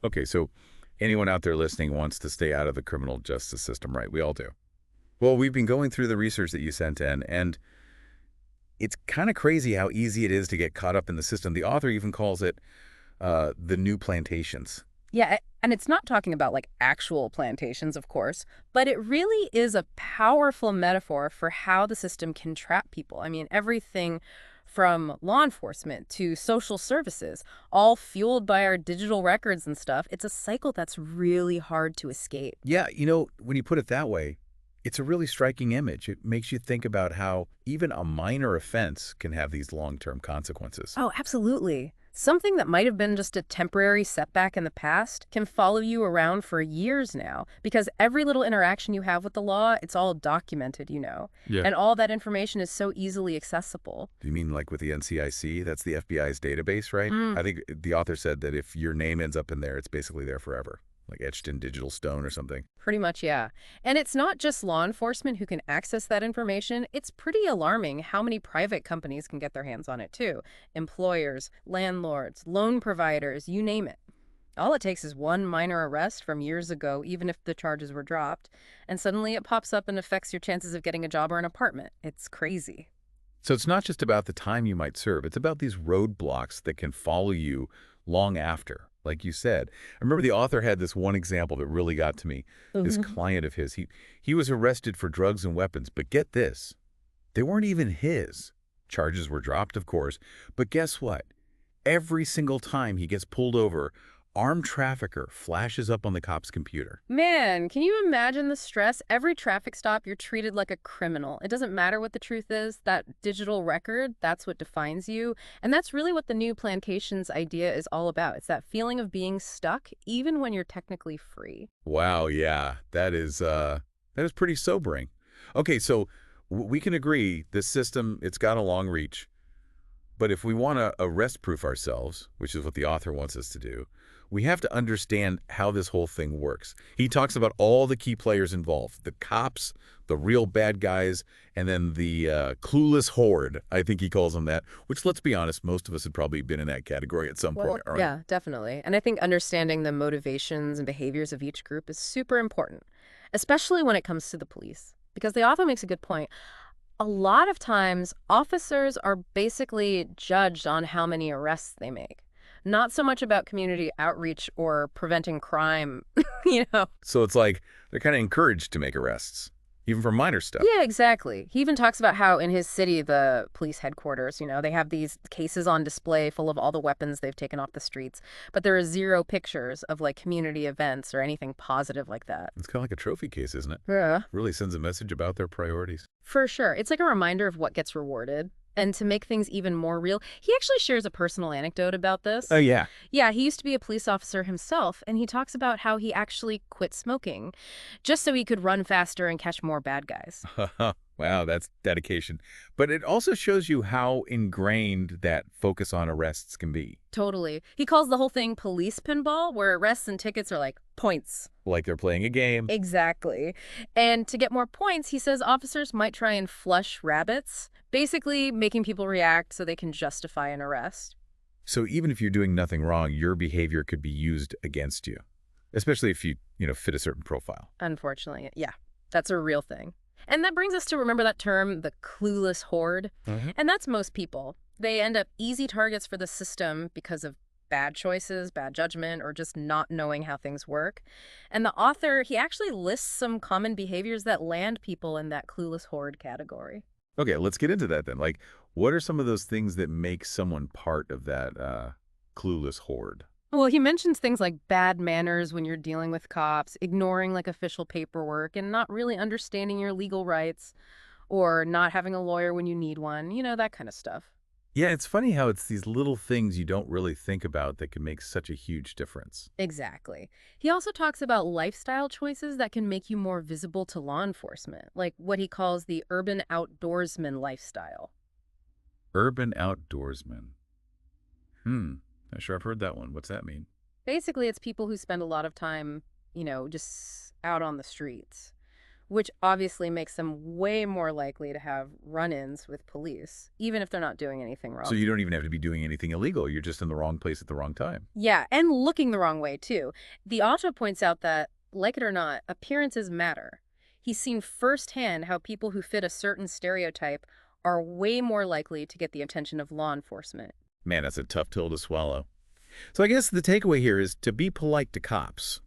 Okay, so anyone out there listening wants to stay out of the criminal justice system, right? We all do. Well, we've been going through the research that you sent in, and it's kind of crazy how easy it is to get caught up in the system. The author even calls it the new plantations. And it's not talking about like actual plantations, of course, but it really is a powerful metaphor for how the system can trap people. I mean, everything from law enforcement to social services, all fueled by our digital records and stuff. It's a cycle that's really hard to escape. Yeah, when you put it that way, it's a really striking image. It makes you think about how even a minor offense can have these long-term consequences. Oh, absolutely. Something that might have been just a temporary setback in the past can follow you around for years now because every little interaction you have with the law, it's all documented. Yeah. And all that information is so easily accessible. Do you mean like with the NCIC? That's the FBI's database, right? Mm, I think the author said that if your name ends up in there, it's basically there forever, like etched in digital stone or something. pretty much, yeah. And it's not just law enforcement who can access that information. It's pretty alarming how many private companies can get their hands on it, too. Employers, landlords, loan providers, you name it. All it takes is one minor arrest from years ago, even if the charges were dropped, and suddenly it pops up and affects your chances of getting a job or an apartment. It's crazy. So it's not just about the time you might serve. It's about these roadblocks that can follow you long after, like you said. I remember the author had this one example that really got to me. This Mhm. client of his, he was arrested for drugs and weapons, but get this, they weren't even his. Charges were dropped, of course, but guess what? Every single time he gets pulled over, armed trafficker flashes up on the cop's computer. Man, can you imagine the stress? Every traffic stop, you're treated like a criminal. It doesn't matter what the truth is. That digital record, that's what defines you. And that's really what the new plantations idea is all about. It's that feeling of being stuck, even when you're technically free. Wow, yeah, that is pretty sobering. Okay, so we can agree this system, it's got a long reach, but if we want to arrest-proof ourselves, which is what the author wants us to do, we have to understand how this whole thing works. He talks about all the key players involved, the cops, the real bad guys, and then the clueless horde, I think he calls them that, which, let's be honest, most of us have probably been in that category at some Well, point, all right? yeah, definitely. And I think understanding the motivations and behaviors of each group is super important, especially when it comes to the police, because the author makes a good point. A lot of times, officers are basically judged on how many arrests they make, not so much about community outreach or preventing crime, you know? So it's like they're kind of encouraged to make arrests, even for minor stuff. Yeah, exactly. He even talks about how in his city, the police headquarters, they have these cases on display full of all the weapons they've taken off the streets, but there are zero pictures of like community events or anything positive like that. It's kind of like a trophy case, isn't it? Yeah. Really sends a message about their priorities. For sure. It's like a reminder of what gets rewarded. And to make things even more real, he actually shares a personal anecdote about Oh, this. yeah. Yeah, he used to be a police officer himself, and he talks about how he actually quit smoking just so he could run faster and catch more bad guys. Wow, that's dedication. But it also shows you how ingrained that focus on arrests can be. Totally. He calls the whole thing police pinball, where arrests and tickets are like points. Like they're playing a game. Exactly. And to get more points, he says officers might try and flush rabbits, basically making people react so they can justify an arrest. So even if you're doing nothing wrong, your behavior could be used against you, especially if you fit a certain profile. Unfortunately, yeah, that's a real thing. And that brings us to remember that term, the clueless horde. Mhm. And that's most people. They end up easy targets for the system because of bad choices, bad judgment, or just not knowing how things work. And the author, he actually lists some common behaviors that land people in that clueless horde category. Okay, let's get into that then. Like, what are some of those things that make someone part of that clueless horde? Well, he mentions things like bad manners when you're dealing with cops, ignoring like official paperwork, and not really understanding your legal rights, or not having a lawyer when you need one, that kind of stuff. Yeah, it's funny how it's these little things you don't really think about that can make such a huge difference. Exactly. He also talks about lifestyle choices that can make you more visible to law enforcement, like what he calls the urban outdoorsman lifestyle. Urban outdoorsman. Not sure I've heard that one. What's that mean? Basically, it's people who spend a lot of time, just out on the streets, which obviously makes them way more likely to have run-ins with police, even if they're not doing anything So wrong. you don't even have to be doing anything illegal. You're just in the wrong place at the wrong time. Yeah, and looking the wrong way, too. The author points out that, like it or not, appearances matter. He's seen firsthand how people who fit a certain stereotype are way more likely to get the attention of law enforcement. Man, that's a tough pill to swallow. So I guess the takeaway here is to be polite to cops,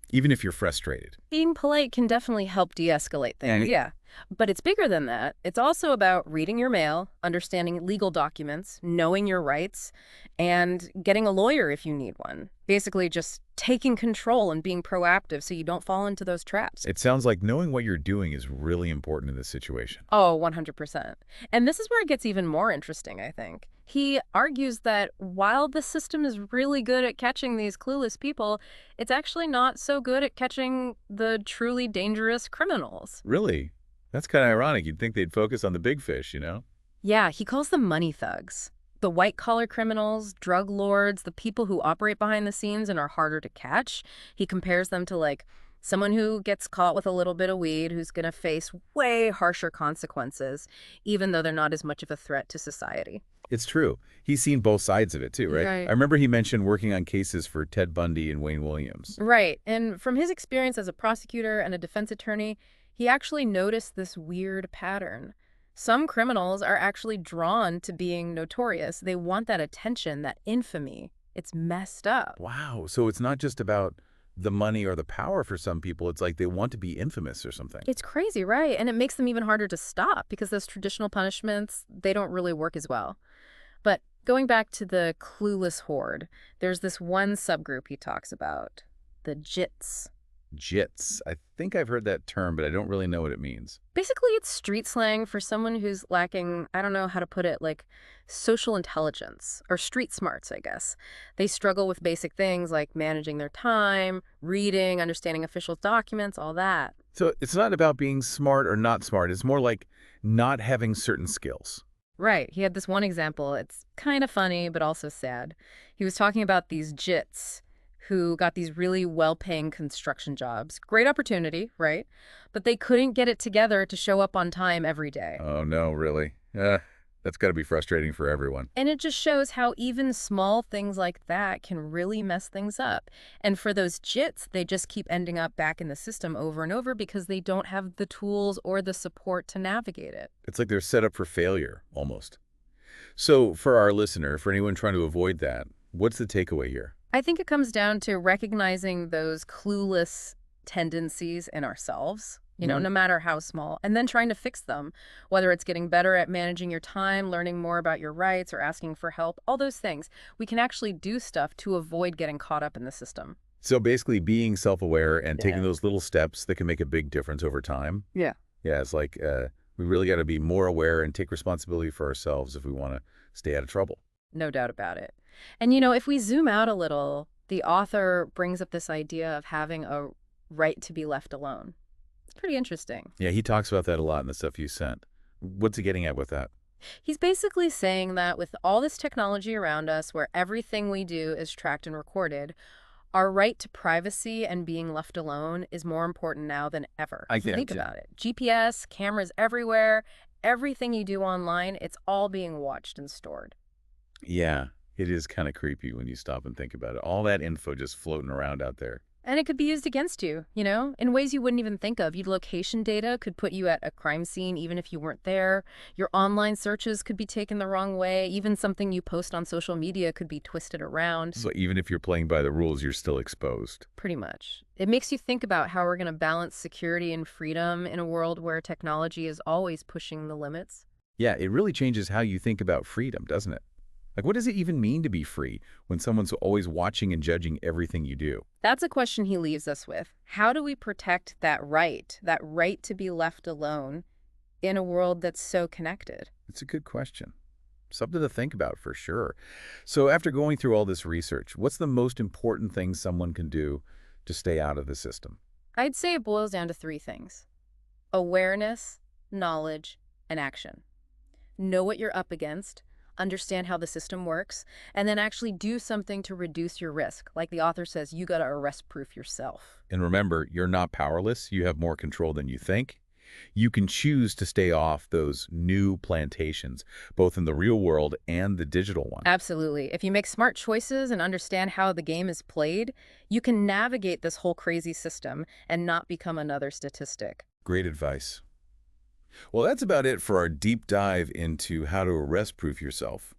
even if you're frustrated. Being polite can definitely help de-escalate things, And yeah. But it's bigger than that. It's also about reading your mail, understanding legal documents, knowing your rights, and getting a lawyer if you need one. Basically just taking control and being proactive so you don't fall into those traps. it sounds like knowing what you're doing is really important in this situation. Oh, 100%. And this is where it gets even more interesting, I think. He argues that while the system is really good at catching these clueless people, it's actually not so good at catching the truly dangerous criminals. Really? That's kind of ironic. You'd think they'd focus on the big fish, you know? Yeah, he calls them money thugs. The white-collar criminals, drug lords, the people who operate behind the scenes and are harder to catch. He compares them to, like, someone who gets caught with a little bit of weed who's going to face way harsher consequences, even though they're not as much of a threat to society. It's true. He's seen both sides of it, too, right? Right. I remember he mentioned working on cases for Ted Bundy and Wayne Williams. Right. And from his experience as a prosecutor and a defense attorney, he actually noticed this weird pattern. Some criminals are actually drawn to being notorious. They want that attention, that infamy. It's messed up. Wow. So it's not just about the money or the power for some people. It's like they want to be infamous or something. It's crazy, right? And it makes them even harder to stop because those traditional punishments, they don't really work as well. But going back to the clueless horde, there's this one subgroup he talks about, the JITs. Jits. I think I've heard that term, but I don't really know what it means. Basically, it's street slang for someone who's lacking, I don't know how to put it, like social intelligence or street smarts, I guess. They struggle with basic things like managing their time, reading, understanding official documents, all that. So it's not about being smart or not smart. It's more like not having certain skills. Right. He had this one example. It's kind of funny, but also sad. He was talking about these JITs who got these really well-paying construction jobs. Great opportunity, right? But they couldn't get it together to show up on time every day. Oh, no, really? That's got to be frustrating for everyone. And it just shows how even small things like that can really mess things up. And for those JITs, they just keep ending up back in the system over and over because they don't have the tools or the support to navigate it. It's like they're set up for failure, almost. So for our listener, for anyone trying to avoid that, what's the takeaway here? I think it comes down to recognizing those clueless tendencies in ourselves, no matter how small, and then trying to fix them, whether it's getting better at managing your time, learning more about your rights, or asking for help, all those things. We can actually do stuff to avoid getting caught up in the system. So basically being self-aware and taking Yeah. those little steps that can make a big difference over time. Yeah. Yeah, it's like we really got to be more aware and take responsibility for ourselves if we want to stay out of trouble. No doubt about it. And, if we zoom out a little, the author brings up this idea of having a right to be left alone. It's pretty interesting. Yeah, he talks about that a lot in the stuff you sent. What's he getting at with that? He's basically saying that with all this technology around us where everything we do is tracked and recorded, our right to privacy and being left alone is more important now than ever. I Think get you. about it. GPS, cameras everywhere, everything you do online, it's all being watched and stored. Yeah, it is kind of creepy when you stop and think about it. All that info just floating around out there. And it could be used against you, in ways you wouldn't even think of. Your location data could put you at a crime scene even if you weren't there. Your online searches could be taken the wrong way. Even something you post on social media could be twisted around. So even if you're playing by the rules, you're still exposed. Pretty much. It makes you think about how we're going to balance security and freedom in a world where technology is always pushing the limits. Yeah, it really changes how you think about freedom, doesn't it? Like, what does it even mean to be free when someone's always watching and judging everything you do? That's a question he leaves us with. How do we protect that right to be left alone in a world that's so connected? It's a good question. Something to think about for sure. So after going through all this research, what's the most important thing someone can do to stay out of the system? I'd say it boils down to three things: awareness, knowledge, and action. Know what you're up against, understand how the system works, and then actually do something to reduce your risk. Like the author says, you got to arrest proof yourself. And remember, you're not powerless. You have more control than you think. You can choose to stay off those new plantations, both in the real world and the digital one. Absolutely. If you make smart choices and understand how the game is played, you can navigate this whole crazy system and not become another statistic. Great advice. Well, that's about it for our deep dive into how to arrest-proof yourself.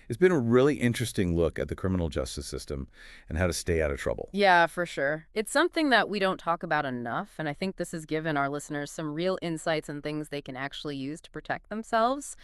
It's been a really interesting look at the criminal justice system and how to stay out of trouble. Yeah, for sure. It's something that we don't talk about enough, and I think this has given our listeners some real insights and things they can actually use to protect themselves.